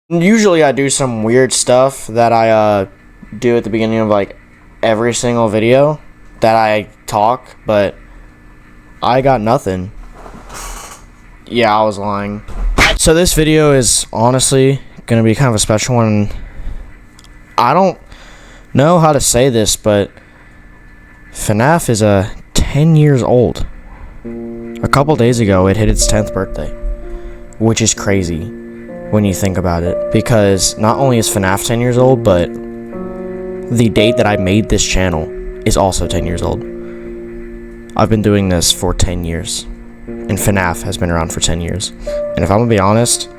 Usually I do some weird stuff that I do at the beginning of like every single video that I talk, but I got nothing. Yeah, I was lying. So this video is honestly gonna be kind of a special one. I don't know how to say this, but FNAF is 10 years old. A couple days ago it hit its 10th birthday, which is crazy when you think about it, because not only is FNAF 10 years old, but the date that I made this channel is also 10 years old. I've been doing this for 10 years, and FNAF has been around for 10 years. And if I'm gonna be honest,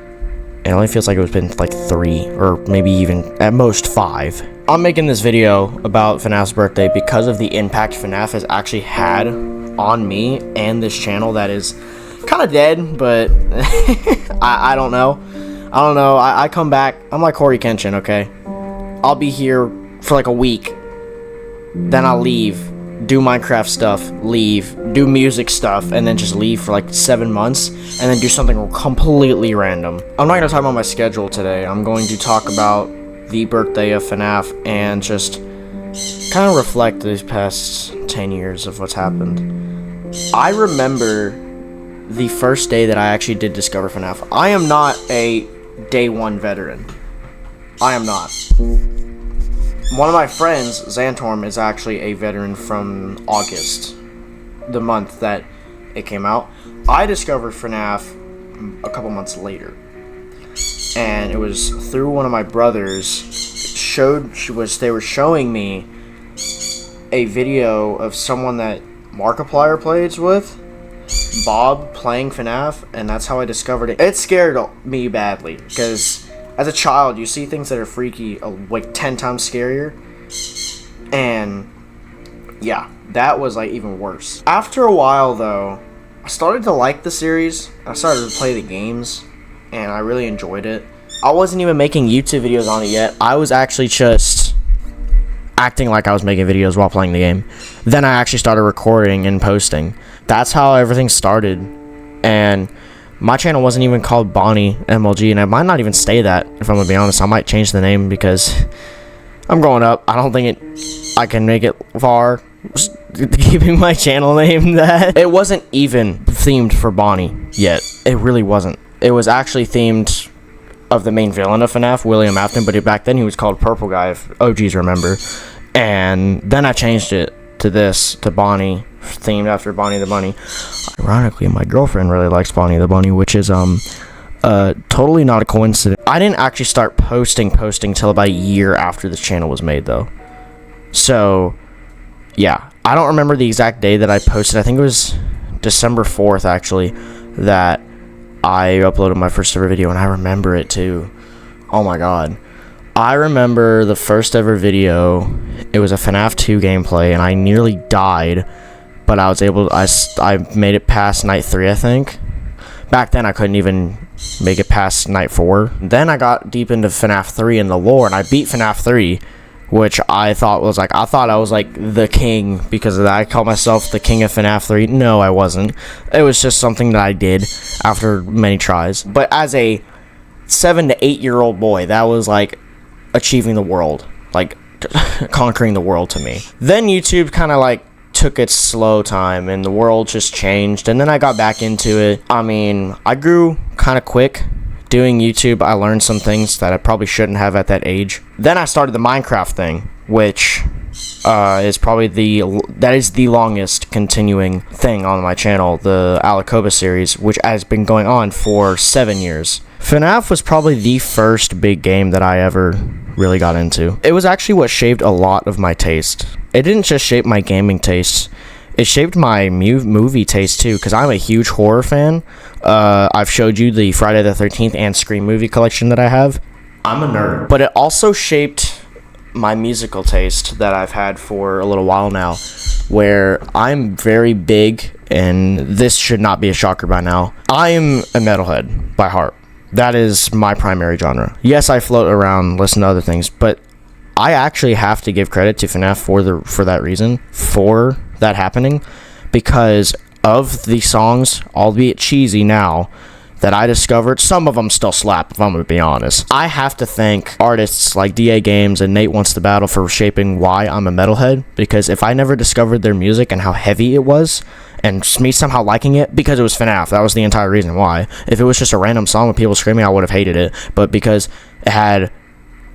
it only feels like it's been like 3, or maybe even at most 5. I'm making this video about FNAF's birthday because of the impact FNAF has actually had on me and this channel that is kind of dead, but I don't know. I come back. I'm like Corey Kenshin, okay? I'll be here for like a week. Then I'll leave. Do Minecraft stuff. Leave. Do music stuff. And then just leave for like 7 months. And then do something completely random. I'm not going to talk about my schedule today. I'm going to talk about the birthday of FNAF. And just kind of reflect these past 10 years of what's happened. I remember the first day that I actually did discover FNAF. I am not a day one veteran. I am not. One of my friends, Xantorm, is actually a veteran from August, the month that it came out. I discovered FNAF a couple months later, and it was through one of my brothers. They were showing me a video of someone that Markiplier plays with, Bob, playing FNAF, and that's how I discovered it. It scared me badly, because as a child, you see things that are freaky, like 10 times scarier, and yeah, that was like even worse. After a while, though, I started to like the series. I started to play the games, and I really enjoyed it. I wasn't even making YouTube videos on it yet. I was actually just acting like I was making videos while playing the game. Then I actually started recording and posting. That's how everything started, and my channel wasn't even called Bonnie MLG, and I might not even stay that, if I'm gonna be honest. I might change the name because I'm growing up. I don't think I can make it far just keeping my channel name that. It wasn't even themed for Bonnie yet. It really wasn't. It was actually themed of the main villain of FNAF, William Afton, but back then he was called Purple Guy, if OGs remember. And then I changed it to Bonnie, themed after Bonnie the Bunny. Ironically, my girlfriend really likes Bonnie the Bunny, which is totally not a coincidence. I didn't actually start posting till about a year after this channel was made, though. So yeah, I don't remember the exact day that I posted. I think it was December 4th actually that I uploaded my first ever video, and I remember it too. Oh my god, I remember the first ever video. It was a FNAF 2 gameplay, and I nearly died, but I was able to, I made it past night 3, I think. Back then I couldn't even make it past night 4. Then I got deep into FNAF 3 and the lore, and I beat FNAF 3, which I thought I was like the king because of that. I called myself the king of FNAF 3. No, I wasn't. It was just something that I did after many tries. But as a 7 to 8 year old boy, that was like achieving the world, like conquering the world to me. Then YouTube kind of like took its slow time, and the world just changed, and then I got back into it. I mean, I grew kind of quick doing YouTube. I learned some things that I probably shouldn't have at that age. Then I started the Minecraft thing, which is probably the longest continuing thing on my channel, the Alacoba series, which has been going on for 7 years. FNAF was probably the first big game that I ever really got into. It was actually what shaped a lot of my taste. It didn't just shape my gaming taste, it shaped my movie taste too, because I'm a huge horror fan. I've showed you the Friday the 13th and Scream movie collection that I have. I'm a nerd. But it also shaped my musical taste that I've had for a little while now, where I'm very big, and this should not be a shocker by now, I am a metalhead by heart. That is my primary genre. Yes, I float around, listen to other things, but I actually have to give credit to FNAF for that reason, for that happening, because of the songs, albeit cheesy now, that I discovered. Some of them still slap, if I'm going to be honest. I have to thank artists like DA Games and Nate Wants to Battle for shaping why I'm a metalhead, because if I never discovered their music and how heavy it was, and me somehow liking it because it was FNAF, that was the entire reason why. If it was just a random song with people screaming, I would have hated it, but because it had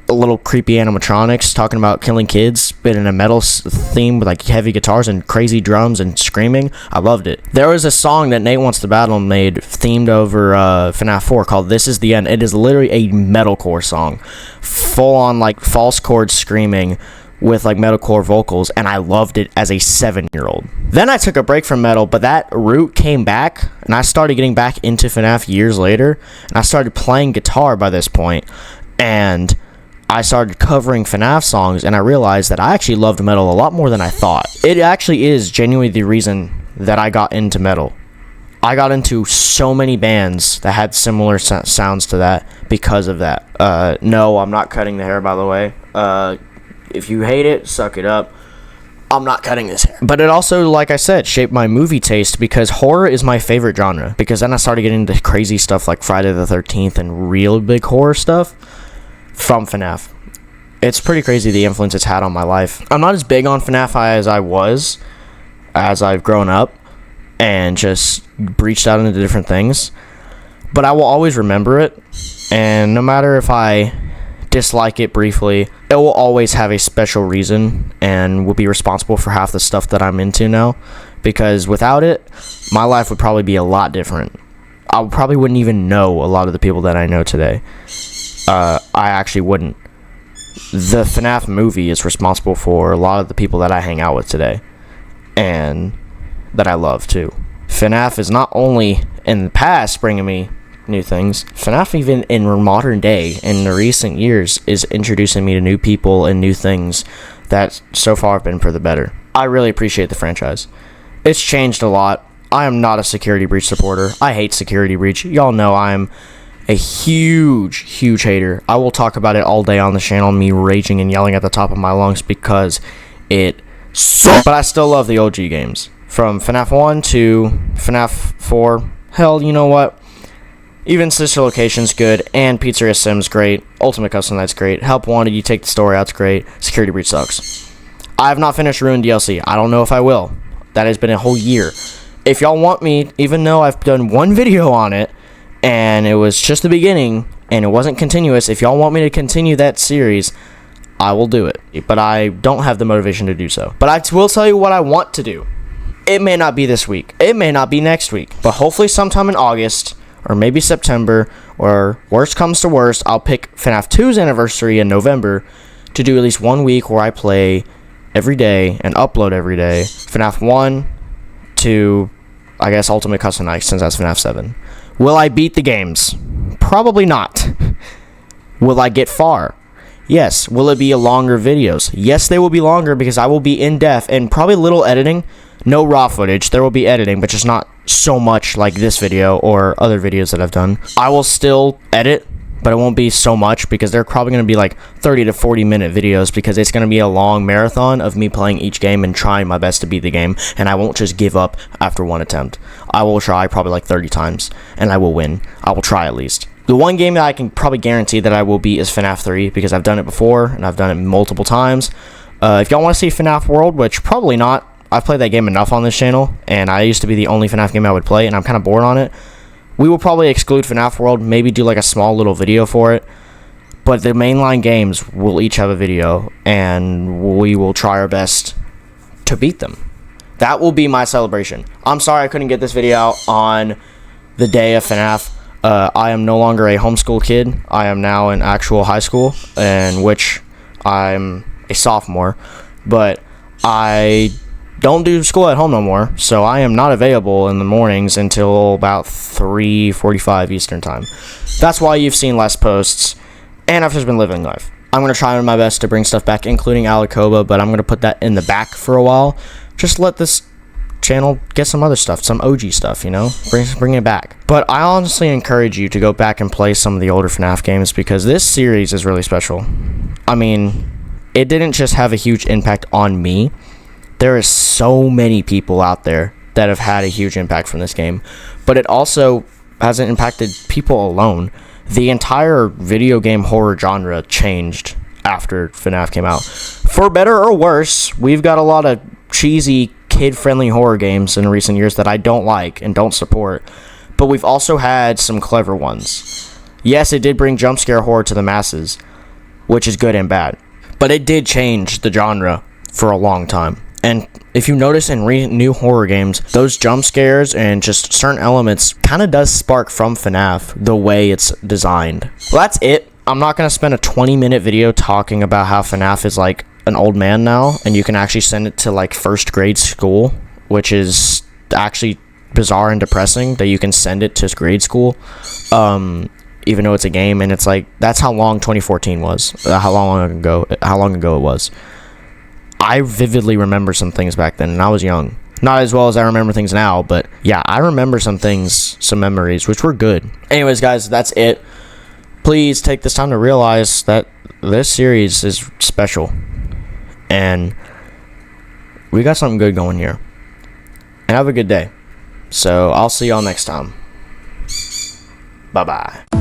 a little creepy animatronics talking about killing kids, but in a metal theme with like heavy guitars and crazy drums and screaming, I loved it. There was a song that Nate Wants to Battle made themed over FNAF 4 called This Is the End. It is literally a metalcore song, full on like false chords screaming with like metalcore vocals, and I loved it as a 7-year-old. Then I took a break from metal, but that root came back, and I started getting back into FNAF years later, and I started playing guitar by this point, and I started covering FNAF songs, and I realized that I actually loved metal a lot more than I thought. It actually is genuinely the reason that I got into metal. I got into so many bands that had similar sounds to that because of that. No, I'm not cutting the hair, by the way. If you hate it, suck it up. I'm not cutting this hair. But it also, like I said, shaped my movie taste, because horror is my favorite genre. Because then I started getting into crazy stuff like Friday the 13th and real big horror stuff from FNAF. It's pretty crazy the influence it's had on my life. I'm not as big on FNAF as I was as I've grown up and just breached out into different things. But I will always remember it. And no matter if I dislike it briefly, it will always have a special reason and will be responsible for half the stuff that I'm into now. Because without it, my life would probably be a lot different. I probably wouldn't even know a lot of the people that I know today. I actually wouldn't. The FNAF movie is responsible for a lot of the people that I hang out with today, and that I love too. FNAF is not only in the past bringing me new things, FNAF even in modern day, in the recent years, is introducing me to new people and new things that so far have been for the better. I really appreciate the franchise. It's changed a lot. I am not a Security Breach supporter. I hate Security Breach. Y'all know I'm a huge hater. I will talk about it all day on the channel, me raging and yelling at the top of my lungs because it sucks. But I still love the OG games. From FNAF 1 to FNAF 4. Hell, you know what? Even Sister Location's good, and Pizzeria Sim's great. Ultimate Custom Night's great. Help Wanted, you take the story out's great. Security Breach sucks. I have not finished Ruin DLC. I don't know if I will. That has been a whole year. If y'all want me, even though I've done one video on it, and it was just the beginning, and it wasn't continuous, if y'all want me to continue that series, I will do it. But I don't have the motivation to do so. But I will tell you what I want to do. It may not be this week. It may not be next week. But hopefully sometime in August, or maybe September, or worst comes to worst, I'll pick FNAF 2's anniversary in November to do at least 1 week where I play every day and upload every day FNAF 1 to, I guess, Ultimate Custom Night, since that's FNAF 7. Will I beat the games? Probably not. Will I get far? Yes. Will it be longer videos? Yes, they will be longer because I will be in depth and probably little editing. No raw footage. There will be editing, but just not so much like this video or other videos that I've done. I will still edit, but it won't be so much because they're probably going to be like 30 to 40 minute videos because it's going to be a long marathon of me playing each game and trying my best to beat the game, and I won't just give up after one attempt. I will try probably like 30 times, and I will win. I will try at least. The one game that I can probably guarantee that I will beat is FNAF 3 because I've done it before, and I've done it multiple times. If y'all want to see FNAF World, which probably not, I've played that game enough on this channel, and I used to be the only FNAF game I would play, and I'm kind of bored on it. We will probably exclude FNAF World, maybe do like a small little video for it, but the mainline games will each have a video, and we will try our best to beat them. That will be my celebration. I'm sorry I couldn't get this video out on the day of FNAF. I am no longer a homeschool kid. I am now in actual high school, in which I'm a sophomore, but I don't do school at home no more, so I am not available in the mornings until about 3:45 Eastern time. That's why you've seen less posts, and I've just been living life. I'm going to try my best to bring stuff back, including Alicoba, but I'm going to put that in the back for a while. Just let this channel get some other stuff, some OG stuff, you know? Bring it back. But I honestly encourage you to go back and play some of the older FNAF games because this series is really special. I mean, it didn't just have a huge impact on me. There is so many people out there that have had a huge impact from this game, but it also hasn't impacted people alone. The entire video game horror genre changed after FNAF came out. For better or worse, we've got a lot of cheesy, kid-friendly horror games in recent years that I don't like and don't support. But we've also had some clever ones. Yes, it did bring jump scare horror to the masses, which is good and bad. But it did change the genre for a long time. And if you notice in new horror games, those jump scares and just certain elements kind of does spark from FNAF, the way it's designed. Well, that's it. I'm not going to spend a 20-minute video talking about how FNAF is like an old man now, and you can actually send it to like first grade school, which is actually bizarre and depressing that you can send it to grade school, even though it's a game. And it's like, that's how long 2014 was, how long ago it was. I vividly remember some things back then, and I was young. Not as well as I remember things now, but yeah, I remember some things, some memories, which were good. Anyways, guys, that's it. Please take this time to realize that this series is special, and we got something good going here. And have a good day. So I'll see y'all next time. Bye-bye.